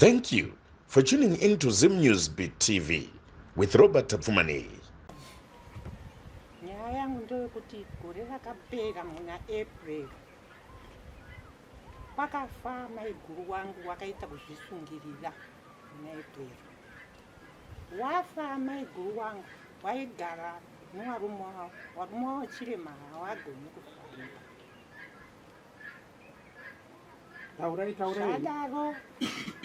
Thank you for tuning in to Zim News Beat TV with Robert Tapfumani. Nyaya yangu ndoyokuti gore rakapera muna April kwakafa maiguru wangu wakaita kuzvisungirira muna April. Wafa maiguru wangu waigara nevarume wavo, varume wavo Chirema havagoni kufamba. Zvadaro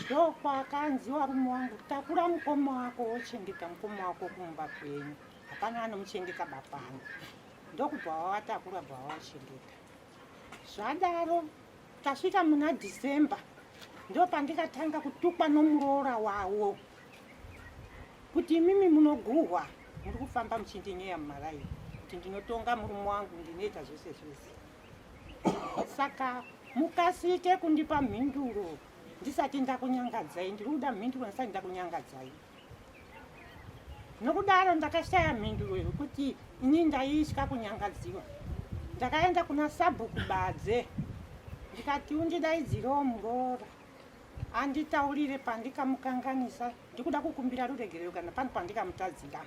ndokwakanzi varume wangu, takura mukoma wako wochengeta mukoma wako kumba kwenyu, hapana anomuchengeta baba vangu. Ndokubva wavatakura bva wavachengeta. Zvadaro tasvika muna December ndopandikatanga kutukwa nomuroora wavo kuti imimi munoguhwa muri kufamba muchindinyaya mumaraini, kuti ndinotonga murume wangu, ndinoita zvese zvese. Saka mukasike kundipa mhinduro ndisati ndakunyangadzai, ndiri kuda mhinduro ndisati ndakunyangadzai. Nokudaro ndakashaya mhinduro yokuti ini ndaitya kunyangadziwa. Ndakaenda kuna Sabhuku Badze ndikati undidaidzirewo muroora anditaurire pandikamukanganisa, ndikuda kukumbira ruregerero kana pano pandikamutadzira.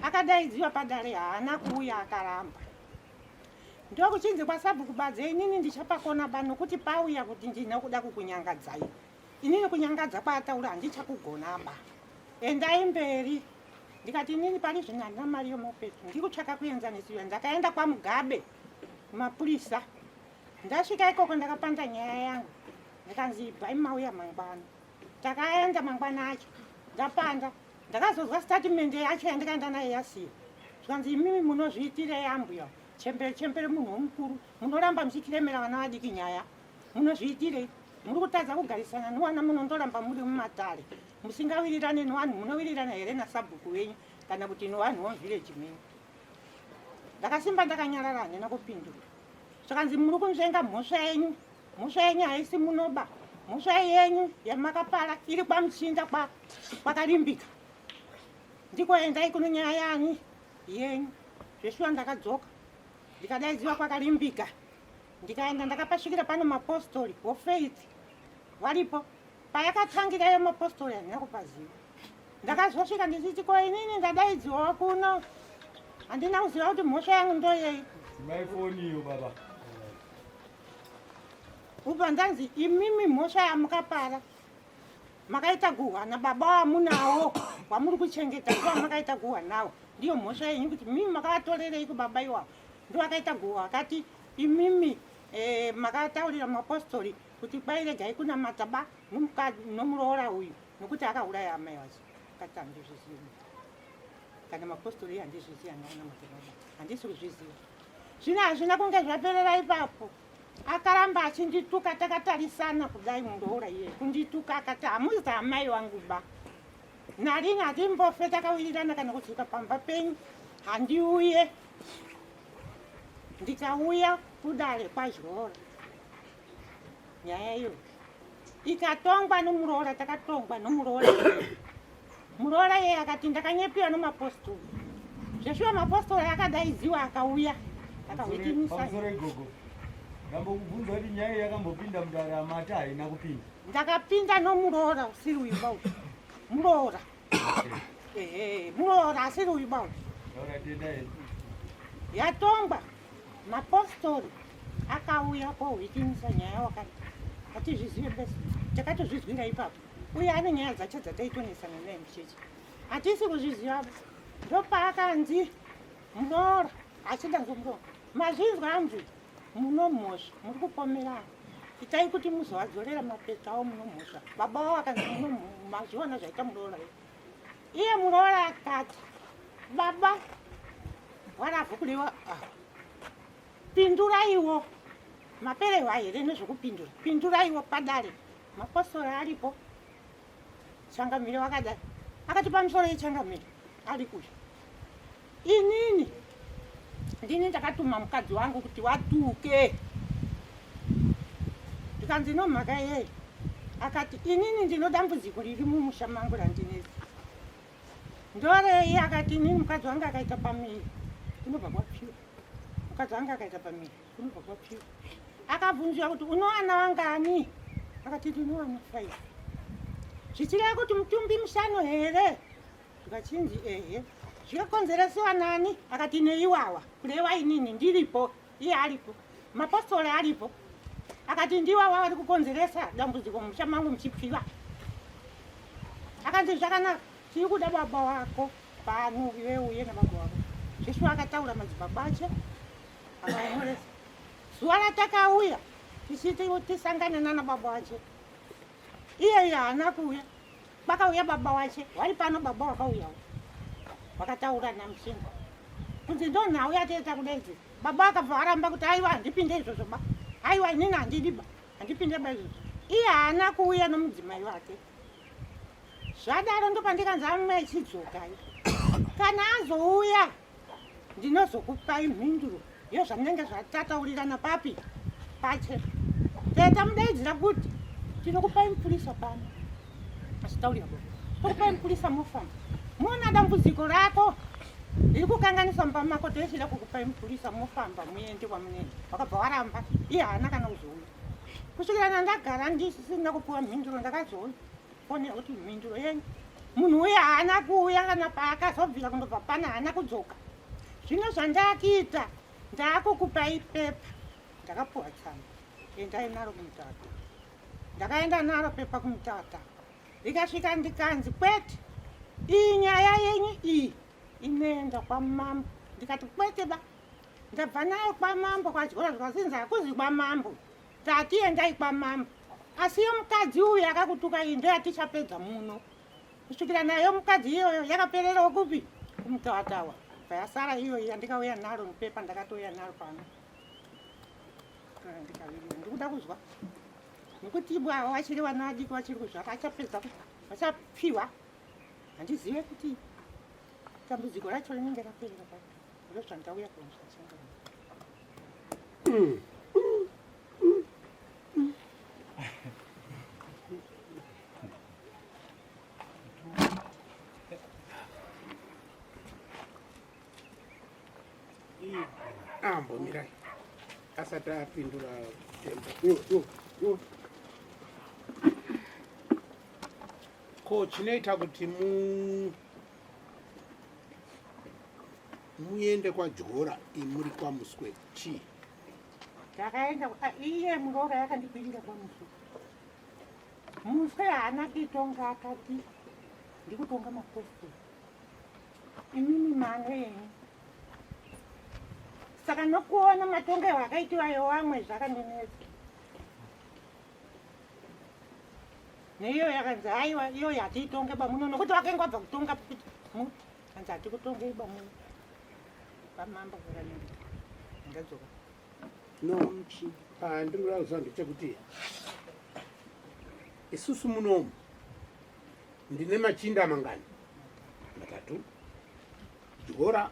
Akadaidziwa padare haana kuuya, akaramba. Ndokuchinzi kwaSabhuku Badze, inini ndichapakona bano kuti pauya kuti ndina kuda kukunyangadzai. Inini kunyangadza kwaataura handichakugonaba. Endai mberi. Ndikati inini pari zvino handina mari yomopetu, ndikutsvaka kuenzanisiwa. Ndakaenda kwaMugabe kumapurisa. Ndasvika ikoko ndakapanda nyaya yangu. Ndikanzi ibvai mauya mangwana. Takaenda mangwana acho. Ndapanda. Ndakazozwa statement yacho yandikaenda nayo yasiya. Zvikanzi imimi munozviitirei ambuya? Chembere munhu mukuru, munoramba muchikiremera vana vadiki nyaya. Munozviitirei? Muri kutadza kugarisana newana, munondoramba muri mumatare. Musingawirirane nevanhu, munowirirana here naSabhuku wenyu kana kuti nevanhu vomuvhireji menyu. Ndakasimba ndakanyarara, handina kupindura. Zvikanzi muri kunzvenga mhosva yenyu. Mhosva yenyu haisi munoba. Mhosva yenyu yamakapara iri kwaMuchinda kwakarimbika. Ndiko endai kuno nyaya yani yenyu. Zveshuwa ndakadzoka. Ndikadaidziwa kwakarimbika. Ndikaenda ndakapasvikira pano mapostori woFaith varipo. Payakatangira yo mapostori handina kupaziva. Ndakazosvika ndichiti ko inini ndadaidziwa kuno, handina kuziva kuti mhosva yangu ndoyei. Maifoniyo baba. Ubva ndanzi imimi mhosva yamukapara makaita guhwa nababa wamunawo wamuri kuchengeta, ndiwo makaita guhwa nawo. Ndiyo mhosva yenyu kuti mimi makatorerei kubaba iwavo. Ndiwo akaita guhwa akati imimi makataurira mapostori kuti kwairegai kunamata ba nomuroora uyu nokuti akauraya amai vacho. Akati handizvizivi. Kana mapostori handizvizivi, handinamata baba, handisi kuzviziva. Zvino hazvina kunge zvaperera ipapo. Akaramba achindituka, takatarisana kudai muroora iye kundituka, akati hamuzi amai vangu ba. Narini hatimbofe takawirirana kana kudzoka pamba penyu, handiuye. Ndikauya kudare kwaZhorora. Nyaya iyo ikatongwa nomuroora, takatongwa nomuroora. Muroora iye akati ndakanyepiwa nemapostori. Zveshuwa mapostori akadaidziwa akauya. Akahwitimisa. Ndambokubvunza kuti nyaya yakambopinda mundarama ati haina kupinda. Ndakapinda nomuroora usiri uiba uyu. Muroora. Muroora asiri uiba uyu. Yatongwa mapostori akauya kohwitimisa nyaya wakati hatizvizive besi. Takatozvizwira ipapo. Uye ane nyaya dzacho dzataitonesana naye muchechi. Hatisi kuzviziva. Ndopaakanzi muroora achida nzomuroora. Mazvinzwa hanzi munomhosva, muri kupomerana. Itai kuti muzovadzorera mapeto avo munomhosva. Baba wavo akanzi mazviona zvaita muroora. Iye muroora akati, baba waravhu kudiwa pinduraiwo. Maperewa here nezvokupindura. Pinduraiwo padare. Mapostori aripo. Changamire wakadai. Akati pamusoro yechangamire ari kuyo. Inini ndini ndakatuma mukadzi wangu kuti watuke. Ndikanzi nomhaka yei? Akati inini ndino dambudziko riri mumusha mangu randinezi. Ndorei? Akati inini mukadzi wangu akaita pamiri unobva kwapiwa. Mukadzi wangu akaita pamiri unobva kwapiwa. Akabvunzwa kuti unowana wangani? Akati ndinowana 5. zvichireva kuti mutumbi mushano here. Tikachinzi ehe, zvikakonzeresiwa nani? Akati neiwawa, kureva inini ndiripo, iye aripo, mapostori aripo. Akati ndiwawa vari kukonzeresa dambudziko mumusha mangu muchipfiwa. Akanzi zvakanaka, tiri kuda baba wako pano, iwe uye nababa wako. Jesu akataura madzibaba acho, akaonyoresa. Zuva ratakauya, tisangane nana baba wacho. Iye haana kuuya. Pakauya baba wache, wari pano baba wakauyawo. Vakataura namushinga. Kunzi ndo nhau yatoita kudai. Baba akabva aramba kuti aiwa handipinde izvozvo ba. Aiwa inini handidi ba. Handipinde ba izvozvo. Iye haana kuuya nomudzimai wake. Zvadaro ndo pandikanzi amwe achidzoka. Kana azouya ndinozokupai mhinduro yezvamunenge zvatataurirana papi pache. Teta mudaidzira kuti tinokupai mupurisa pano. Asitaurira bo. Tokupai mupurisa mofamba. Muona dambudziko rako riri kukanganisa mumba mako, toisira kukupai mupurisa mofamba muende kwamunenge. Wakabva waramba, iye haana kana kuzouya. Kusvikira ndagara ndisisina kupiwa mhinduro ndakazouya. Kuonera kuti mhinduro yenyu munhu uye haana kuuya kana paakazobvira kundobva pana haana kudzoka. Zvino zvandakuita ndakukupai pepa. Ndakapuwa tsamba. Endai naro kumutata. Ndakaenda naro pepa kumutata. Ndikasvika ndikanzi kwete, iyi nyaya yenyu iyi inoenda kwamambo. Ndikati kwete ba, ndabva nayo kwamambo kwachikora zvikazinzi hakuzi kwamambo. Tati endai kwamambo. Asi iyo mukadzi uyu akakutuka iyi ndiyo yatichapedza muno. Kusvikira nayo mukadzi iyoyo yakapererawo kupi? Kumutatawa. Yasara iyoyo yandikauya naro mupepa ndakatouya naro pano. Ndikuda kuzwa. Nekuti bwa wachiri wana adiki wachiri kuzvaka achapedza vachapfiwa. Handizive kuti dambudziko racho rinenge raperera pano. Ndizvo zvandauya kumusanga. Ambo mirai. Asati apindura tembo. Ko chinoita kuti muende kwaJora imuri kwaMuswe chii? Ndakaenda iye Murora yakandikwirira kwaMuswe. Muswe haana kuitonga, akati ndikutonga mapostori. Inini mano yenyu. Saka nokuona matongero akaitiwa yewamwe zvakandinetsa. Neiyo yakanzi aiwa iyo yatiitonge bamuno nokuti wakenga wabva kutonga anzi hatikutonge bamuno. Pamambo kuranenge. Ndadzoka. No, ndiri kuziva ndechekuti isusu munomu ndine machinda mangani? Matatu. Jora,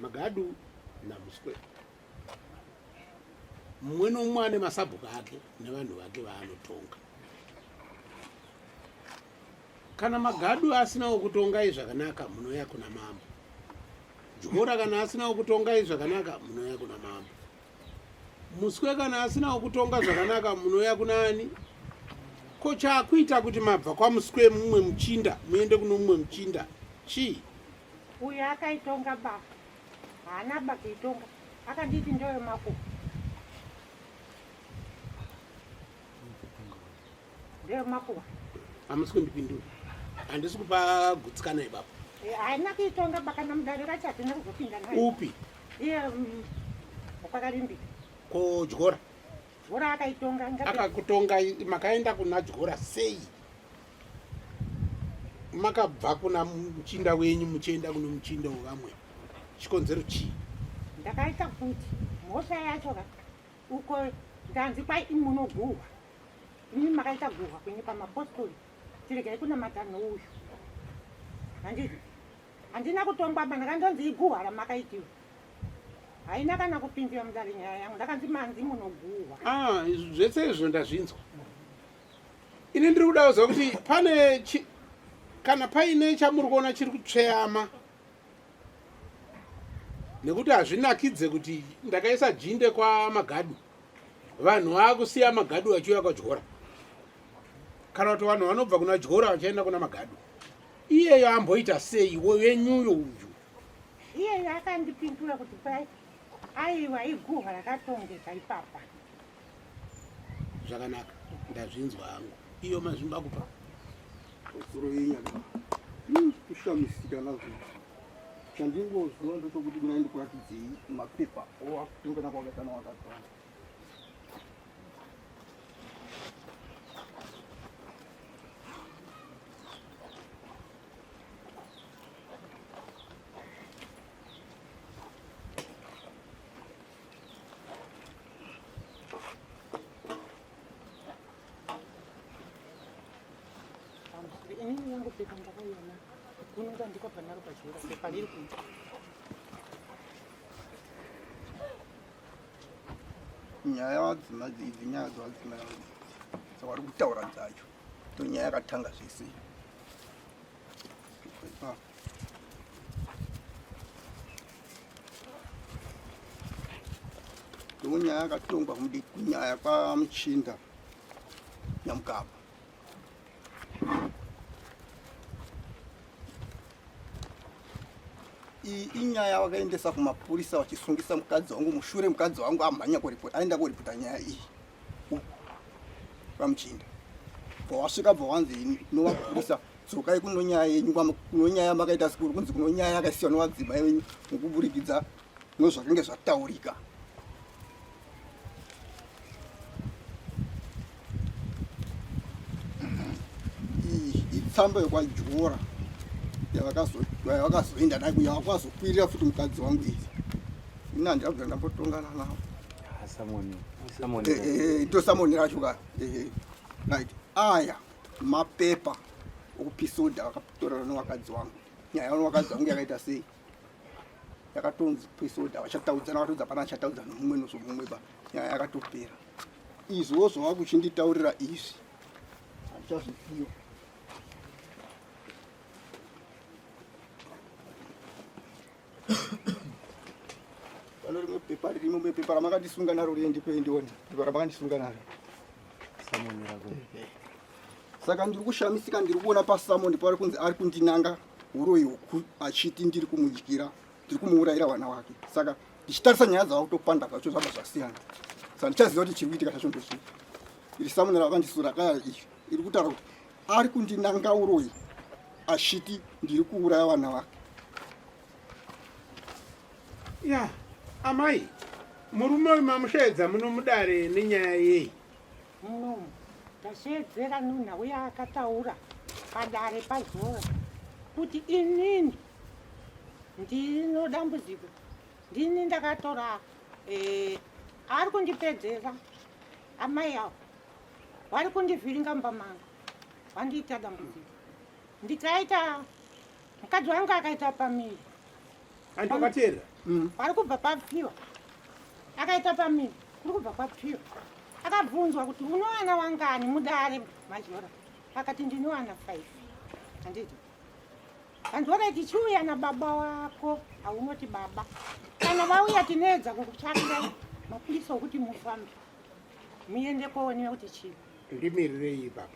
Magadu naMuswe. Mumwe nomumwe ane masabhuku ake nevanhu vake vaanotonga. Kana Magadu asinawo kutonga zvakanaka munouya kuna mambo. Jora kana asinawo kutonga zvakanaka munouya kuna mambo. Muswe kana asinawo kutonga zvakanaka munouya kuna ani? Ko chakuita kuti mabva kwaMuswe mumwe muchinda muende kuno mumwe muchinda chii? Uyu akaitonga ba. Haana ba kuitonga. Akanditi ndoyo mako. Ndoyo mako. Hamusi kundipindura. Handisi kupa gutsikana ipapo. Haina kuitonga ba kana mudarira chati ndakuzopinda naye. Upi? Iye kwakarimbi. Ko Jora. Jora akaitonga ngati. Akakutonga makaenda kuna Jora sei? Makabva kuna muchinda wenyu muchienda kuno muchinda wevamwe. Chikonzero chii? Ndakaita kuti mhosva yacho uko ndanzi kwai imunoguhwa. Ini makaita guhwa kwenye pamapostori. Tiregai kuna matano uyu. Handina kutongwa ba ndakandonzi iguhwa ramakaitiwa. Haina kana kupindira mudari nyaya yangu. Ndakanzi manzi munoguhwa. Zvese izvo ndazvinzwa. Ini ndiri kuda kuziva kuti pane kana paine chamuri kuona chiri kutsveyama. Nekuti hazvinakidze kuti ndakaisa jinde kwa Magadu. Vanhu vakusiya Magadu vachiuya kwaJora. kana kuti vanhu vanobva kuna Jora vachienda kuna Magadu. Iyeyo amboita sei wenyuyo uyu? Iyeyo akandipindura kuti pai aiwa iguha rakatongeka ipapa. Zvakanaka, ndazvinzwa hangu. Iyo mazvimba kupa. Osoro yenyaka. Kushamisika nazvo. Chandingozwa ndochokuti kunaenda kuratidzei mapepa owakutongana kwakatana wakatana. Ini yangu pepa ndakaiona. Kunonga ndiko panaro pachira pepa riri kunze. Nyaya dzimadzidzi nyaya dzavadzimai saka vari kutaura dzacho to nyaya yakatanga zvese ndo nyaya yakatongwa kunyaya kwaMuchinda Nyamugaba. Iyi inyaya vakaendesa kumapurisa vachisungisa mukadzi wangu mushure mukadzi wangu amhanya aenda kuripota nyaya iyi kwaMuchinda. Pawasvika bva wanzi novapurisa dzokai kuno nyaya yenyu kuno nyaya makaita sikuru kunzi kuno nyaya yakasiyiwa novadzimai venyu mukuburikidza nozvakanga zvataurika. Iyi itsamba yokwaJora yavakazoenda nayo yavakazokwirira futi mukadzi wangu idzi. Ina handira ndambotongana navo. Ndo Samoni racho ka. Right. Aya mapepa okupisoda vakatorana novakadzi wangu. Nyaya novakadzi wangu yakaita sei? Yakatonzi pisoda vachataudzana vatodza pana chataudzana nomumwe nozomumwe ba. Nyaya yakatopera. Izvozvo vakuchinditaurira izvi. Handichazviziva. Rimwe pepa ririmo pepa ramakatisunga naro riende pendiona pepa ramakandisunga naro Samoni rako. Saka ndiri kushamisika ndiri kuona paSamoni pari kunzi ari kundinanga uroyi huku achiti ndiri kumudyira ndiri kumuurayira vana vake. Saka ndichitarisa nyaya dzava kutopanda zvacho zvabva zvasiyana. Saka ndichaziva kuti chiri kuitika zvacho ndozvii. Iri Samoni rakandisura kaya izvi iri kutaura kuti ari kundinanga uroyi achiti ndiri kuuraya vana vake. Ya, amai, murume uyu mamushedza munomudare nenyaya yei? Ndashedzera nunha uya akataura padare paJora kuti inini ndino dambudziko. Ndini ndakatora ari kundipedzera amai avo. Vari kundivhiringa mumba mangu. Vandiita dambudziko. Ndikaita mukadzi wangu akaita pamiri. Andikateera. Vari kubva papfiwa. Akaita pamiri. Kuri kubva papfiwa. Akabvunzwa kuti unowana wangani mudare maJora. Akati ndinowana 5. Handiti. Vanzora tichiuya nababa wako, haunoti baba. Kana vauya tinedza kukutsvakira mapurisa okuti mufambe. Muende koonera kuti chii. Ndimirirei baba.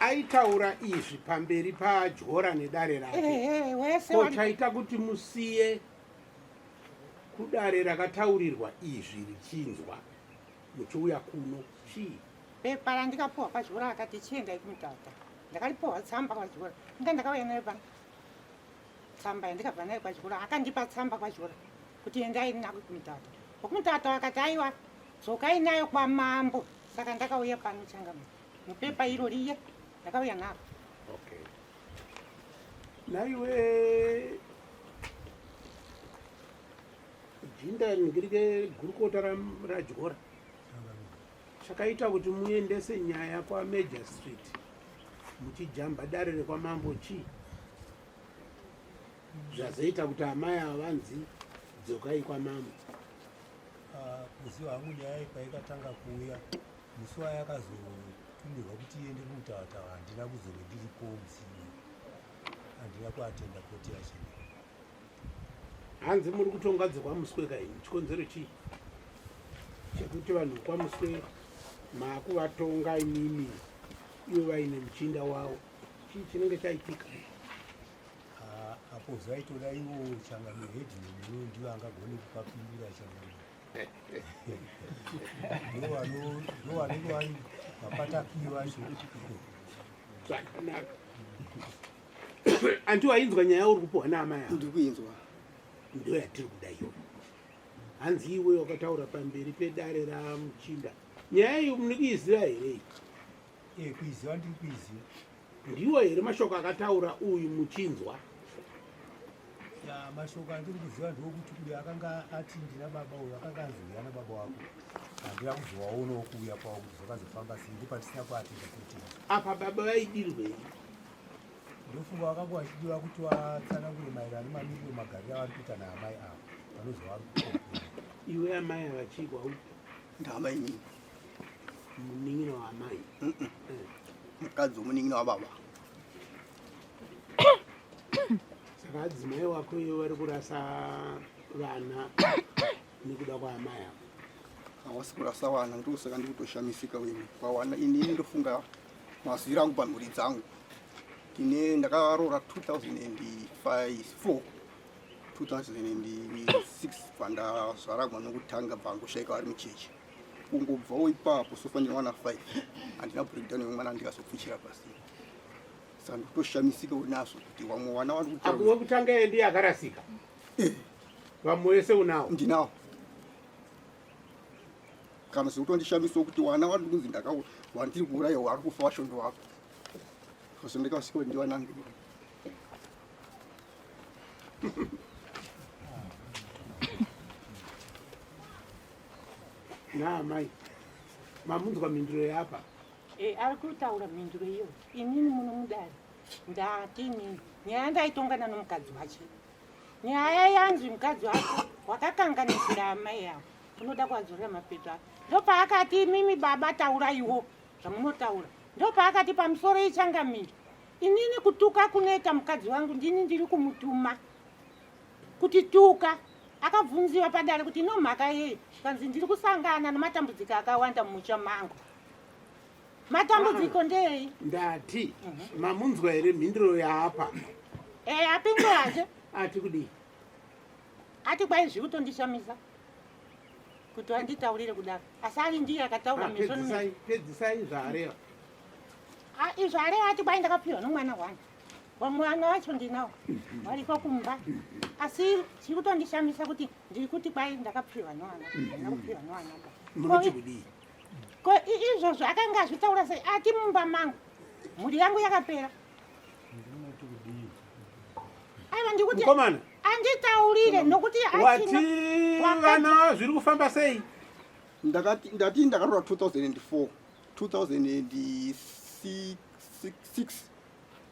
Aitaura izvi pamberi paJora nedare rake. Ko chaita kuti musiye kudare rakataurirwa izvi richinzwa muchiuya kuno chii? Pepa randikapuwa kwaJora akati chiendai kumutata. Ndakalipuwa tsamba kwaJora. Ndakauya nayo pano. Tsamba yandikabva nayo kwaJora. Akandipa tsamba kwaJora kuti endai nako kumutata. Kumutata wakati aiwa dzokai nayo kwamambo. Saka ndakauya pano Changamire. Mupepa iro riye ndakauya naro. Okay. Naiwe jinda ngirike gurukota raJora. Chakaita kuti muendese nyaya kwaMajor Street. Muchijamba dare rekwamambo chii? Zvazoita kuti amai avanzi dzokai kwamambo. Kuziva hangu nyaya paikatanga kuuya musi wayakazotumirwa kuti iende kumutata handina kuzove ndiripo musi handina kuatenda koti yachina. Hanzi muri kutongadzwa kwamuswe kaini chikonzero chii chekuti vanhu kwamuswe makuvatonga imimi ivo vaine muchinda wavo chii chinenge chaitika apo zvaitoda ivo changano hedhi nemino ndivo angagone kupapindura changano ndo vanenge vari vapatakiri vacho. Zvakanaka. Anti wainzwa nyaya uri kupuwa naamai ako? ndiri kuinzwa. Ndo yatiri kuda iyo. Hanzi iwe wakataura pamberi pedare ramuchinda. Nyaya iyo muri kuiziva here? Kuiziva ndiri kuiziva. Ndiwo here mashoko akataura uyu muchinzwa? Mashoko andiri kuziva ndokuti uyu akanga ati ndina baba uyu akanga anzwira nababa wako. Handina kuzowaonawo kuuya kwawo kuti zvakazofamba sei ndipatisina kuatenda kuti. Apa baba vaidirwei? Ndofunga vakanga vachidiwa kuti vatsanangure maererano nemamiriro magariro avari kuita naamai avo vanozova vari kukomplena. Iwe amai avachigwa upi? Ndaamai inini. Munin'ina waamai? Mukadzi womunin'ina wababa. Saka adzimai wako iwe vari kurasa vana nekuda kwaamai avo? Havasi kurasa vana, ndosaka ndiri kutoshamisika wemi kwawana. Inini ndofunga maziviro angu pamhuri dzangu. Ndakaroora 2004 2006 pandazvaragwa nokutanga pangoshaika vari muchechi. Kungobvawo ipapo sofanira wana 5 handina breakdown yomwana ndikazopfuchira pasi. Saka ndikutoshamisika unazo kuti vamwe wana vari Ako wekutanga iye ndiye akarasika? Vamwe wese unawo? Ndinawo. Kana sekutondishamisawo kuti wana vari kunzi wandiri kuuraya vari kufa vashondo wako. Saka ndikasiko ndiwanangu. Naamai, mamunzwa mhinduro yapa? Ari kutaura mhinduro iyo. Inini munomudari. Ndati inini. Nyaya ndaitongana nomukadzi wacho. Nyaya yanzi mukadzi wako wakakanganisira amai yavo. Unoda kuadzorera mapeto ako. Ndopaakati mimi baba tauraiwo zvamunotaura. Ndopaakati pamusoro ichangamiri. Inini kutuka kunoita mukadzi wangu ndini ndiri kumutuma. Kuti tuka. Akabvunziwa padare kuti nomhaka yei kanzi ndiri kusangana nematambudziko akawanda mumusha mangu. Matambudziko ndei? Ndati mamunzwa here mhinduro yaapa? Apingo aje. Ati kudii? Ati kwai zviri kutondishamisa kuti wanditaurire kudaro. Asi ari ndiye akataura misoro. Pedzisai zvaareva. Izvo areva ati kwai ndakapiwa nomwana wangu. Mwana wacho ndinawo wariko kumba. Asi zviri kutondishamisa kuti ndiri kuti kwai ndakapiwa nomwana. Ndakapiwa nomwana. Munoti kudii? Ko izvozvo akanga azvitaura sei? Ati mumba mangu mhuri yangu yakapera. Aiwa ndikuti mukomana anditaurire nokuti wati vana zviri kufamba sei? Ndati ndakaroora 2004 2006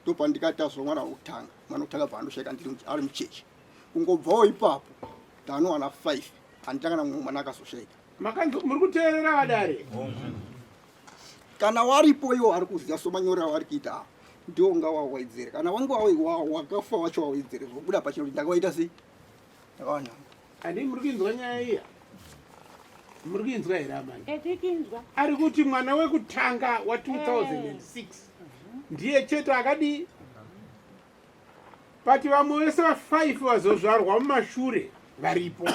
ndopandikatazwa mwana wekutanga. Mwana wekutanga paandoshaika ndiri ari muchechi. Kungobvawo ipapo ndanowana 5 handitanga namwe mwana akazoshaika. Muri kuteerera vadare? Kana waripo iwo ari kuziva somanyorera vari kuita ndiwo ngawawaidzere. Kana wange wakafa wacho wawaidzere zvobuda pachino kuti ndakawaita sei? Ndakawana. Ani muri kuinzwa nyaya iya? Muri kuinzwa here amai? Tikinzwa. Ari kuti mwana wekutanga wa 2006 ndiye chete akadii? Pati vamwe vese va5 vazozvarwa mumashure varipo.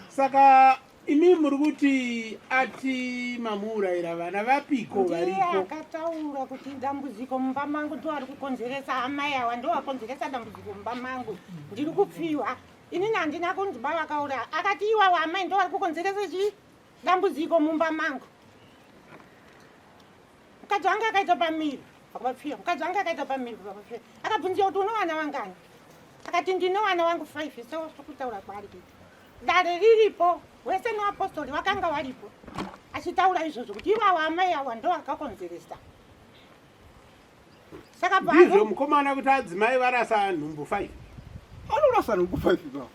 Saka imi muri kuti ati mamuurayira vana vapiko variko? Ndiye akataura kuti dambudziko mumba mangu ndo ari kukonzeresa. Amai awa ndo akonzeresa dambudziko mumba mangu. Ndiri kupfiwa. Inini handina kunzi baba akaura. Akati iwawo amai ndo ari kukonzeresa chii? Dambudziko mumba mangu. Mukadzi wangu akaita pamiri pakapfiwa. Mukadzi wangu akaita pamiri pakapfiwa. Akabvunziwa kuti unowana wangani? Akati ndinowana wangu 5. So kutaura kwaari kuita. Dare riripo. Wese neapostoli vakanga varipo. Achitaura izvozvo kuti iwawo amai awa ndo akakonzeresa. Saka ndizvo mukomana kuti adzimai varasa nhumbu 5? Anorasa nhumbu 5 baba.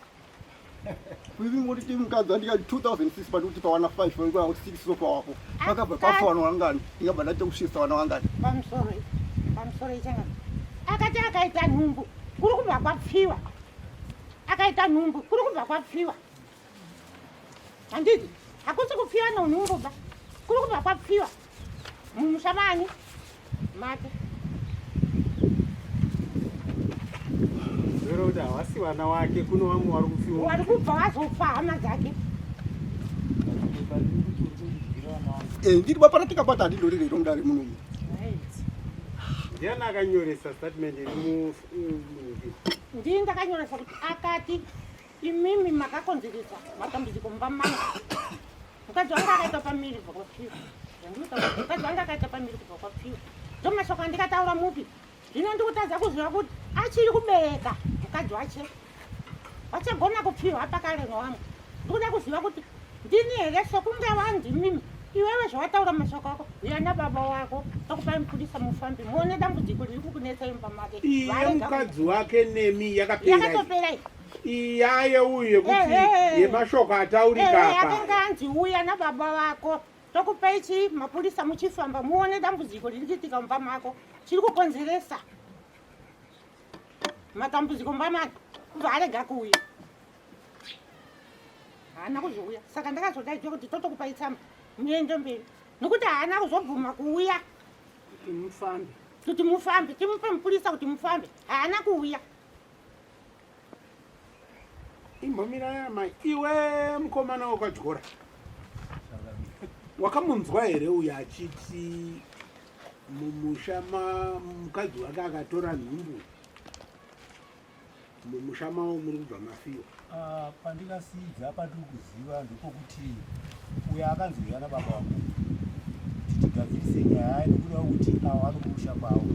Kuti mukadzi andikati 2006 pandikuti pawana 5 nguva 6 sopa wapo. Vakabva pafa vana vangani? Ingabva ndaita kusvisa vana vangani? Pamusoro ichanga. Akati akaita nhumbu kuri kubva kwapfiwa. Akaita nhumbu kuri kubva kwapfiwa. Handiti hakusi kupfiwa nonhumbu ba. Kuri kubva kwapfiwa. Mumushamani mate Zvero kuti havasi vana wake kuno vamwe vari kufiwa. wari kubva wazofa hama dzake. ndiri bapara tikapata handindorire rongari munomu. Ndiani akanyoresa statement iri ndii ndakanyoresa kuti akati imimi makakonzeresa matambudziko mumba mangu. Mukadzi wanga akaita pamiri kubva kwapfiwa. Mukadzi wanga akaita pamiri kubva kwapfiwa. Ndomashoko andikataura mupi. Zvino ndikutadza kuziva kuti achiri kubereka mukadzi wache. Wachagona kupfiwa pakare nowamwe. Ndikuda kuziva kuti ndini here sokunge wandimimi. Iwewe zvawataura mashoko ako yana baba wako tokupai mupurisa mufambi muone dambudziko riri kukunetsa imba make. Iye mukadzi wake nemi yakapera. Yakatopera iyaye uyu yekuti yemashoko ataurika apa. Yakanga anzi uya nababa wako tokupai chi mapurisa muchifamba muone dambudziko riri kuitika mumba mako chiri kukonzeresa matambudziko mumba make kubva arega kuuya. Haana kuzouya saka ndakazodaidzwa kuti totokupai tsamba muende mberi nokuti haana kuzobvuma kuuya kuti mufambe timupe mupurisa kuti mufambe haana kuuya. Imbomira mai iwe mukomana wakadyora wakamunzwa here uyu achiti mumushama mukadzi wake akatora nhumbu mumushama muri kubva mafiwa. Pandikasidza pandiri kuziva ndokokuti uyo akanzi uyana baba wako tigadzirise nyaya nekuda kuti avo vari mumusha kwavo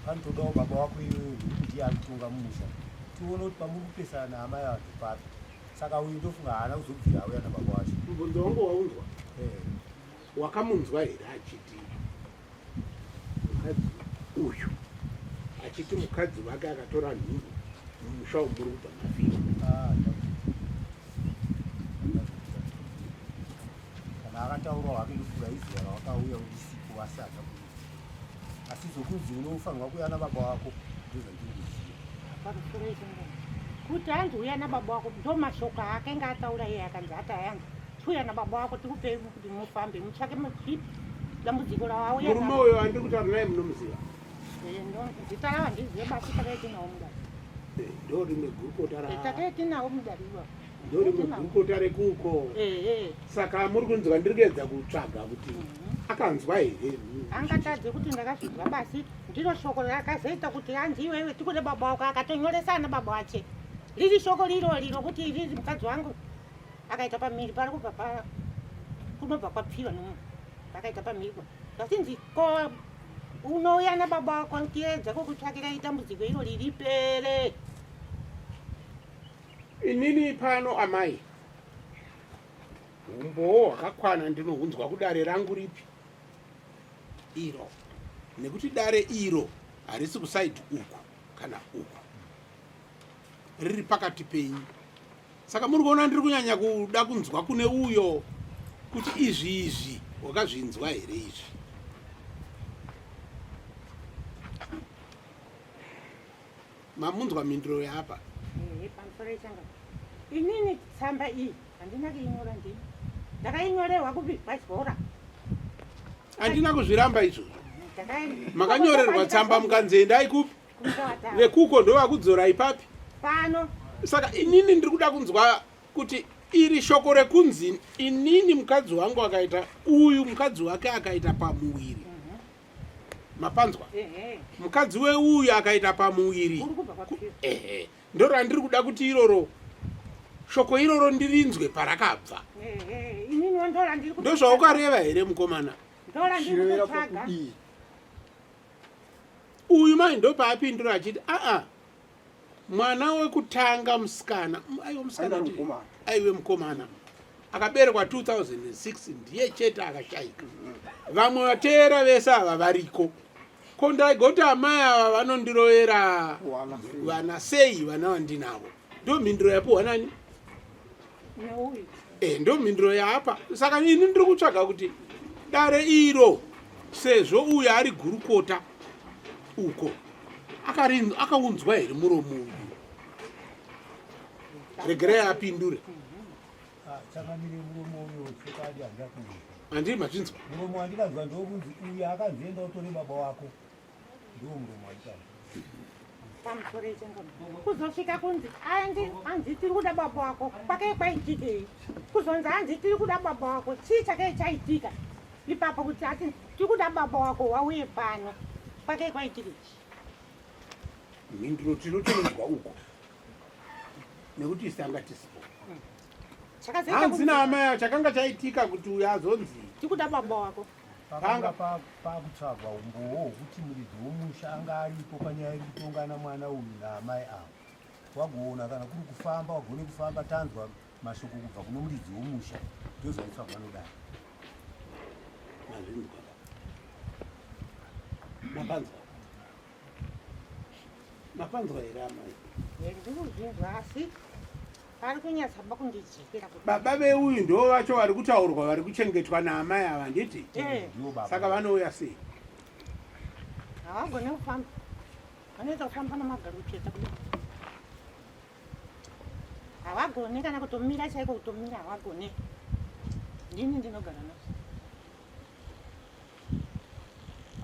panotodawo baba wako iwewe kuti akutonga mumusha tione kuti pamuri kupesana amai vantu papi. Saka uyu ndofunga haana kuzobvira uyana baba wacho. Mubvunzo wangu waunzwa wakamunzwa here achiti mukadzi uyu achiti mukadzi wake akatora nhumbu mumusha womuri kubva mafiwa. Kana akataura wake ndofura izuva rawakauya usiku wasata asi zokunzi unofanirwa kuyana baba wako ndozvandiri kuziva. Kuti anzi uya nababa wako ndo mashoko akanga ataura iye akanzi atayanza tuya nababa wako tikupei kuti mufambe mutsvake dambudziko rawauya. Murume uyo andiri kutaura naye munomuziva? Zita rava ndizive basi takaitinawo mudari. Ndo rimwe gurukota takaitinawo mudari iwa ndo rimwe gurukota rekuko. Saka muri kunzwa ndiri kuedza kutsvaga kuti akanzwa here. Angatadze kuti ndakazvinzwa basi ndiro shoko rakazoita kuti anzi iwewe tikude baba wako akatonyoresana baba wache. Riri shoko riro kuti riri mukadzi wangu akaita pamiri pari kubva kunobva kwapfiwa nomunhu akaita pamiri kasinzi ko unouya nababa wako ntiedza kokutsvakira itambudziko iro riri pere. Inini pano amai umbowo hwakakwana ndinohunzwa kudare rangu ripi iro nekuti dare iro harisi kusaidi uku kana uku riri pakati penyu. Saka muri kuona ndiri kunyanya kuda kunzwa kune uyo kuti izvi wakazvinzwa here izvi. Mamunzwa mhinduro yapa. Pamusoro changa inini tsamba iyi handina kuinyora ndini ndakainyorerwa kupi pachikora. Handina kuzviramba izvozvo. Makanyorerwa tsamba mukanzi endai kupi vekuko ndo vakudzora ipapi pano. Saka inini ndiri kuda kunzwa kuti iri shoko rekunzi inini mukadzi wangu akaita uyu mukadzi wake akaita pamuwiri mapanzwa mukadzi weuyu akaita pamuwiri ndo randiri kuda kuti iroro shoko iroro ndirinzwe parakabva. Ndo zvaukareva here mukomana? Uyu mai ndo paapindura achiti mwana wekutanga musikana aiwe mukomana akaberekwa 2006 ndiye chete akashaika. Vamwe vateera vese ava variko ko ndaigoti amai ava vanondirovera vana sei vana vandinavo. Ndo mhinduro yapuhwa nani? Ndo mhinduro yaapa. Saka ini ndiri kutsvaga kuti dare iro sezvo uyu ari gurukota uko akaunzwa here muromo uyu. Regerei apindure. Chakamire muromo uyo chokadi handina kuuza Andiri mazvinzwa. Muromo wandikazwa ndokunzi uyu akanzienda utore baba wako. Ndiwo muromo wandikazwa. Pamusoro chengoma. Kuzosvika kunzi hanzi tiri kuda baba wako. Kwake kwaitikei. Kuzonzi hanzi tiri kuda baba wako. Chii chake chaitika. Ipapo kuti ati tiri kuda baba wako wauye pano. Kwake kwaitikei. Mindiro tinotonzwa uko. Nekuti isanga tisipo. Hanzina amaya chakanga chaitika kuti uyu azonzi tiri kuda baba wako. Pakanga pakutsvagwa umbowo hwekuti muridzi womusha anga aripo panyaya yekutongana mwana uyu naamai avo. Wagoona kana kuri kufamba wagone kufamba tanzwa mashoko kubva kuno muridzi womusha ndozvaitsva vanodai. mazvinzwa. Mapanzwa. Mapanzwa here amai. Ndikuzvinzwa asi pari kunyatsa bakundijikira kuti Baba veuyu ndo vacho vari kutaurwa vari kuchengetwa naamai ava nditi. Ndiwo baba. Saka vanouya sei? havagone kufamba. Vanoita kufamba namagarucheta kudai. Havagone kana kutomira chaiko kutomira havagone. Ndini ndinogara naso.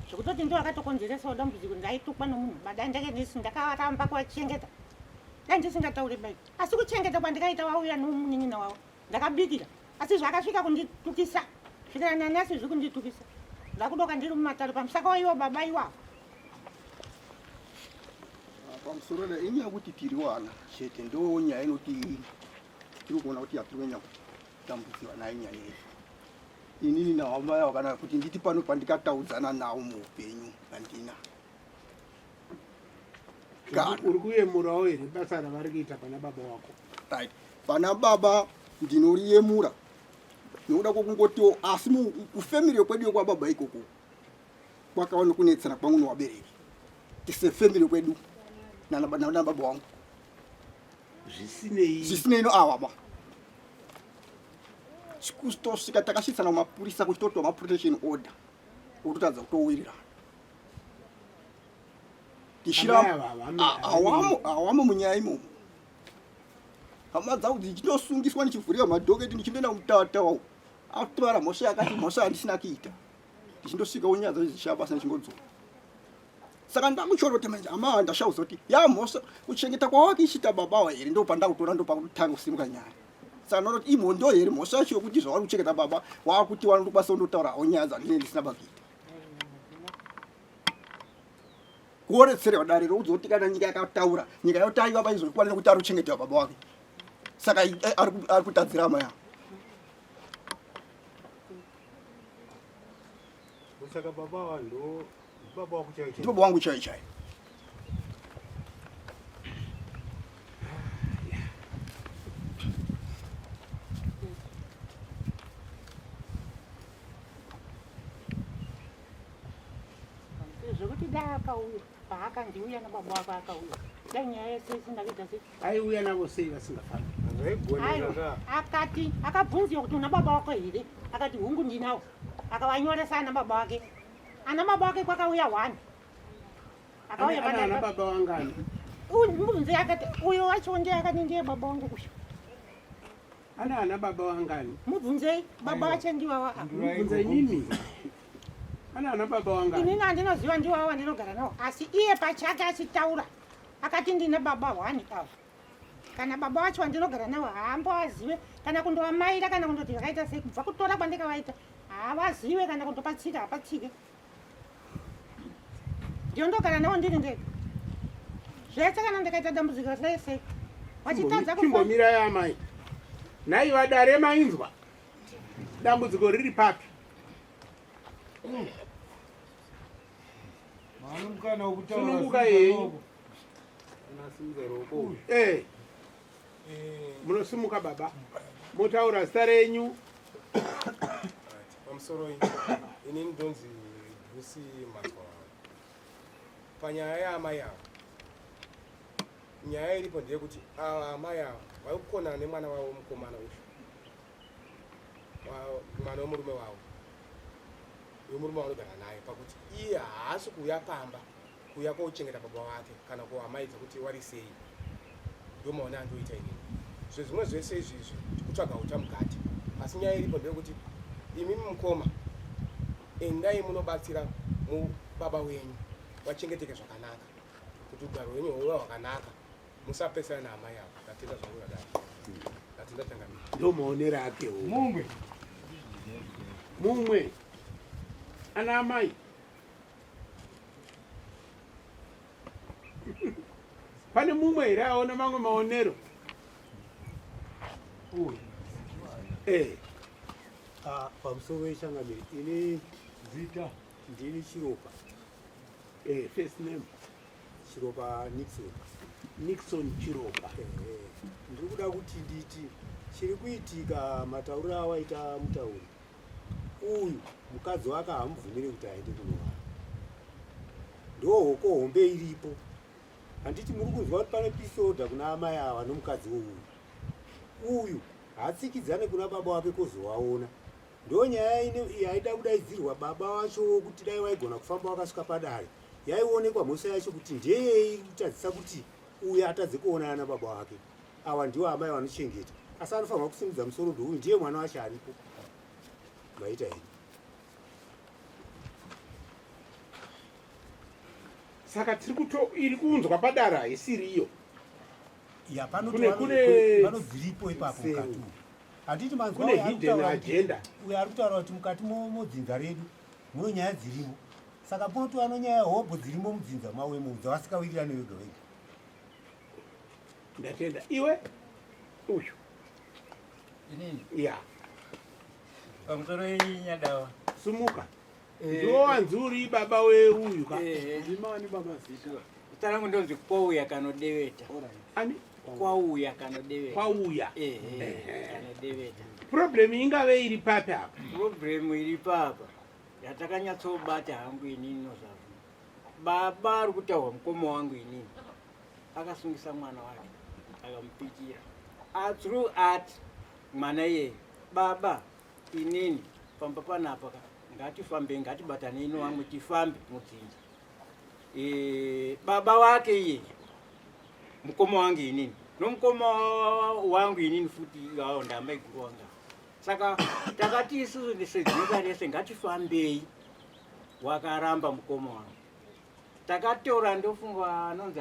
Zvekutoti ndo akatokonzeresawo dambudziko ndaitukwa nomunhu badai ndake ndakaramba kuachengeta. Dai ndisingatauri bai. Asi kuchengeta kwandikaita wauya nomunin'ina wavo. Ndakabikira. Asi zvakasvika kunditukisa. Svikira nanyasi zviri kunditukisa. Ndakudoka ndiri mumatare pamusaka waiwo baba iwavo. Pamusoro da inyaya kuti tiri wana chete ndo nyaya inoti tiri kuona kuti hatiri kunyanya kutambudziwa nayo nyaya iyi. Inini naamai avo kana kuti nditi pano pandikataudzana nawo muupenyu handina. Uri kuyemurawo here basa ravari kuita pana baba wako? Right. Pana baba ndinoriyemura. Nokuda kwokungotiwo asi kufemiri kwedu kwababa ikoko kwakaona kunetsana kwangu nowabereki. Tise family kwedu na baba wangu. Zvisinei no awaba. Sikustosvika takasvitsana mapurisa kuti totowa maprotection order. Ototadza kutowirira. Awamo munyaya imomo. Hama dzangu dzichitosungiswa ndichivhurira madhoketi ndichinoenda kumutata wawo. Atwara mhosva yakati mhosva handisina kuita. Ndichindosvika unyadza zvichaba sana chingodzora. Saka ndakuchorota manje ama ndashauza kuti mhosva kuchengeta kwawake ichita baba wa here ndo pandakutora ndo pakutanga kusimuka nyaya. Saka ndoti imo ndo here mhosva yacho kuti zvavari kuchengeta baba wakuti wanokubasa undotaura unyadza ndisina bakuita. Kuoretsera dariro udzoti kana nyika yakataura nyika yotaiwa paizokwanisa kuti ari kuchengeta baba wake. Saka ari kutadzira maya. Saka baba wando baba wako chaicho. Baba wangu chaicho. Zvekuti dai akauya paakandiuya nababa wako akauya. Dai nyaya yese isingavita sei. Aiuya navo sei vasingafambi? Zvaigoneka. Akati akabvunziwa kuti una baba wako here. Akati hungu ndinawo. Akavanyoresa ana baba wake. Ana baba wake kwakauya 1. Akauya ana baba wangani? Mubvunze akati uyo wacho ndiye akati ndiye baba wangu kusho. Ana baba wangani? Mubvunzei baba wacho ndiwawa. Mubvunze nyimi. Ana baba wangani? Inini handinoziva ndiwawa ndinogara nawo. Asi iye pachake achitaura. Akati ndine baba 1 avo. Kana baba wacho wandinogara nawo haamboazive kana kundovamaira kana kundoti zvakaita sei kubva kutora kwandikavaita. Havazive kana kundopatsika hapatsike. Ndinogara nawo ndiri ndega. Zvese kana ndikaita dambudziko sei. Wachitadza kufamba. Chimbomira yamai. Nai vadare mainzwa. Dambudziko riri papi? Manumukana ukutaura. Sununguka yenyu. Unasimuka roko. Munosimuka baba. Motaura zita renyu. Pamusoro ini ndonzi Bruce Mazwa. Panyaya yamai avo. Nyaya iripo ndeyekuti amai avo vaikukona nemwana wavo mukomana uyu. Mwana wemurume wavo. Wemurume vanogara naye pakuti iye haasi kuuya pamba kuuya kouchengeta baba wake kana kuhamaidza kuti wari sei. Ndomaona andoita inini. Zvimwe zvese izvizvi kutsvaga uta mukati. Asi nyaya iripo ndeyekuti imimi mukoma engai munobatsira baba wenyu wachengeteke zvakanaka kuti ugaro wenyu huve hwakanaka musapesana naamai avo. Ndatenda zvangu radai. Ndatenda Changamire. Ndo maonero ake mumwe ana amai pane mumwe here aona mamwe maonero? Pamusoro weChangamire ine zita ndini Chiropa. First name Chiropa Nixon Chiropa. Ndiri kuda kuti nditi chiri kuitika matauriro awaita mutauri uyu mukadzi wake hamubvumiri kuti aende kunowana. Ndo hoko hombe iripo. Handiti muri kunzwa kuti pane pisoda kuna amai ava nomukadzi uyu hatsikidzane kuna baba wake kuzowaona. Ndo nyaya yaida kudaidzirwa baba wacho kuti dai waigona kufamba wakasvika padare yaionekwa mhosva yacho kuti ndeyei kutadzisa kuti uyu atadze kuonana nababa wake. Ava ndiwo amai vanochengeta asi anofanirwa kusimudza musoro kuti uyu ndiye mwana wacho aripo. Maita here saka iri kunzwa padara haisiriyo. Panobviripo ipapo mukati. Handiti manzwa kune hidden agenda. Uyu ari kutaura kuti mukati modzinza redu mune nyaya dzirimo. Saka punotova nonyaya hobho dzirimo mudzinza mawemo dzavasingawirirani wega wega. Ndatenda iwe uyu ya pamusoro wenyadawa sumuka ndiwo wanzuri baba weuyu tarangu ndonzi kwauya kanodeveta ani kwauya kanodeveta kwauya kanodeveta. problem ingave iri papi apa? Problem iri papa yatakanyatsobata hangu inini nozvazvo. Baba ari kutaurwa mukoma wangu inini akasungisa mwana wake akamupikira through art mwana iyeyo baba inini pamba panapa ngatifambe ngatibatanei novamwe tifambe mudzinza. Baba wake iyeyo mukoma wangu inini nomukoma wangu inini futi ndamai guru wanga. Saka takati isusu sedzinza rese ngatifambei. Wakaramba mukoma wangu takatora ndofunga anonzi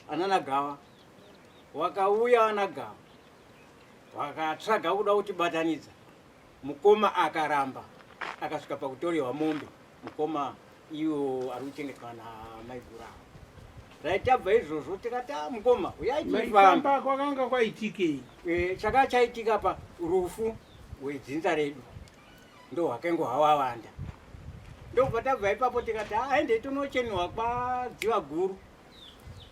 anana Gawa wakauya ana Gawa wakatsvaga kuda kuti batanidza. Mukoma akaramba akasvika pakutoriwa mombe. Mukoma iwo ari kuchengetwa namai guru avo. Zaitabva izvozvo tikati mukoma uyaifamba kwakanga kwaitikei? Chaka chaitika pa rufu wedzinza redu ndo hwakengo hwawanda. Ndobva tabva ipapo tikati aende tonocheniwa kwadziva guru.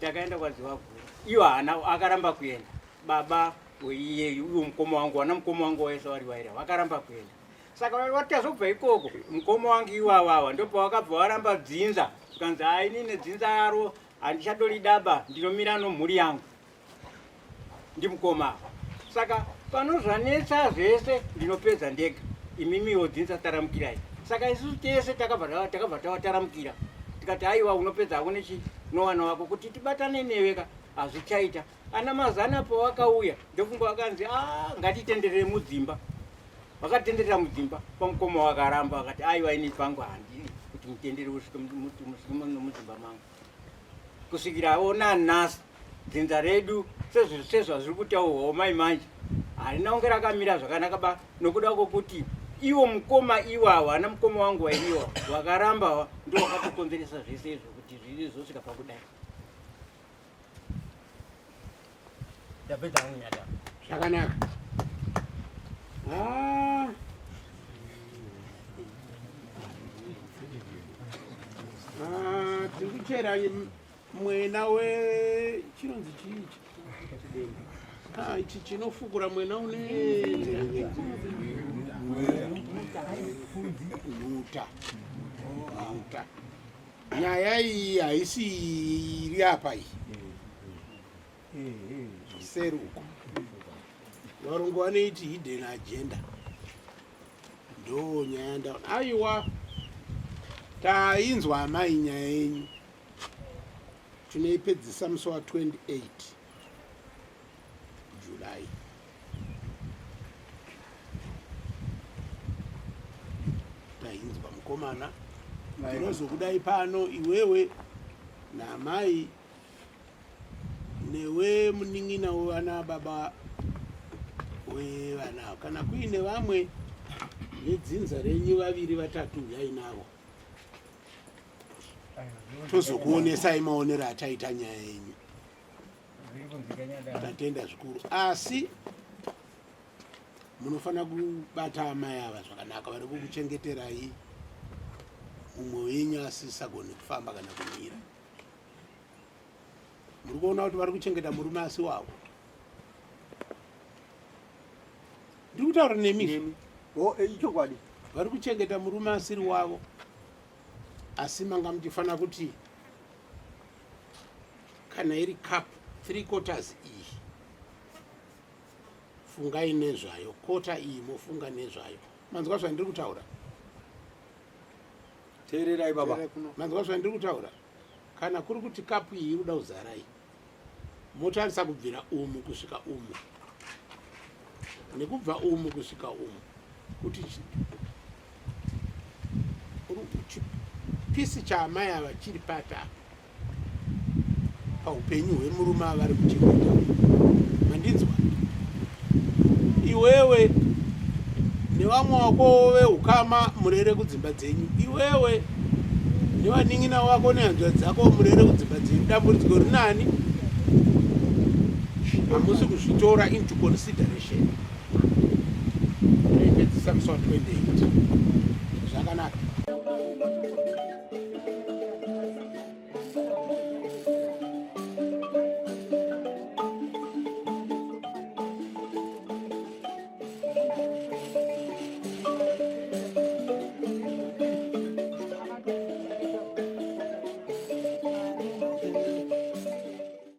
Takaenda kwadziva guru iwo akaramba kuenda. Baba weiyeyu uyo mukoma wangu wana mukoma wangu wese vari vaira vakaramba kuenda. Saka watazobva ikoko mukoma wangu iwawawa ndobva wakabva waramba dzinza ukanzi inini dzinza yaro handichadori daba ndinomira nomhuri yangu ndi mukoma. Saka panozvanetsa zvese ndinopedza ndega imimiwo dzinza taramukirai. Saka isusu tese takabva tawataramukira tikati aiwa unopedza hako nechinowana wako kuti tibatane neveka hazvichaita. Ana mazana pawakauya ndofunga wakanzi ngatitenderere mudzimba. Vakatenderera mudzimba pamukoma wakaramba wakati aiwa ini pangu handiri kuti mutendere usvike mudzimba mangu. Kusvikira ona nhasi dzinza redu sezvazviri kutaurwawo mai manje harina kunge rakamira zvakanaka ba nokuda kwokuti iwo mukoma iwawa ana mukoma wangu wairiwa wakaramba ndo wakatokonzeresa zvese izvo kuti zvirizosvika pakudai. Tapedza munyada zvakanaka. Tiri kuchera mwena chinonzi chiichi ichi chinofukura mwena uta. Nyaya iyi haisi iri apa iyi seruko varungu vanoiti hidden agenda ndo nyaya ndaona aiwa tainzwa amai nyaya yenyu tinoipedzisa musi wa28 July. mukomana ndinozokudai pano iwewe namai newe muning'ina wevana baba wevana kana kuine vamwe vedzinza renyu vaviri vatatu yainavo tozokuonesai maonero ataita nyaya yenyu tatenda zvikuru asi munofanira kubata amai ava zvakanaka vari kukuchengeterai umwe wenyu asisagoni kufamba kana kumira muri kuona kuti vari kuchengeta murume asi wavo ndiri kutaura nemi chokwadi vari kuchengeta murume asiri wavo asi manga muchifanira kuti kana iri cup 3/4 iyi fungai nezvayo kota iyi mofunga nezvayo manzwa zvandiri kutaura teererai baba manzwa zvandiri kutaura kana kuri kuti kapu iyi iri kuda kuzarai motarisa kubvira umu kusvika umu nekubva umu kusvika umu kuti chipisi chaamai ava chiri pata paupenyu hwemurume avari kuchengeta mandinzwa iwewe nevamwe wako veukama murere kudzimba dzenyu iwewe nevaning'ina wako nehanzva dzako murere kudzimba dzenyu dambudziko rinani hamusi kuzvitora into consideration reipedzisa musi wa28 zvakanaka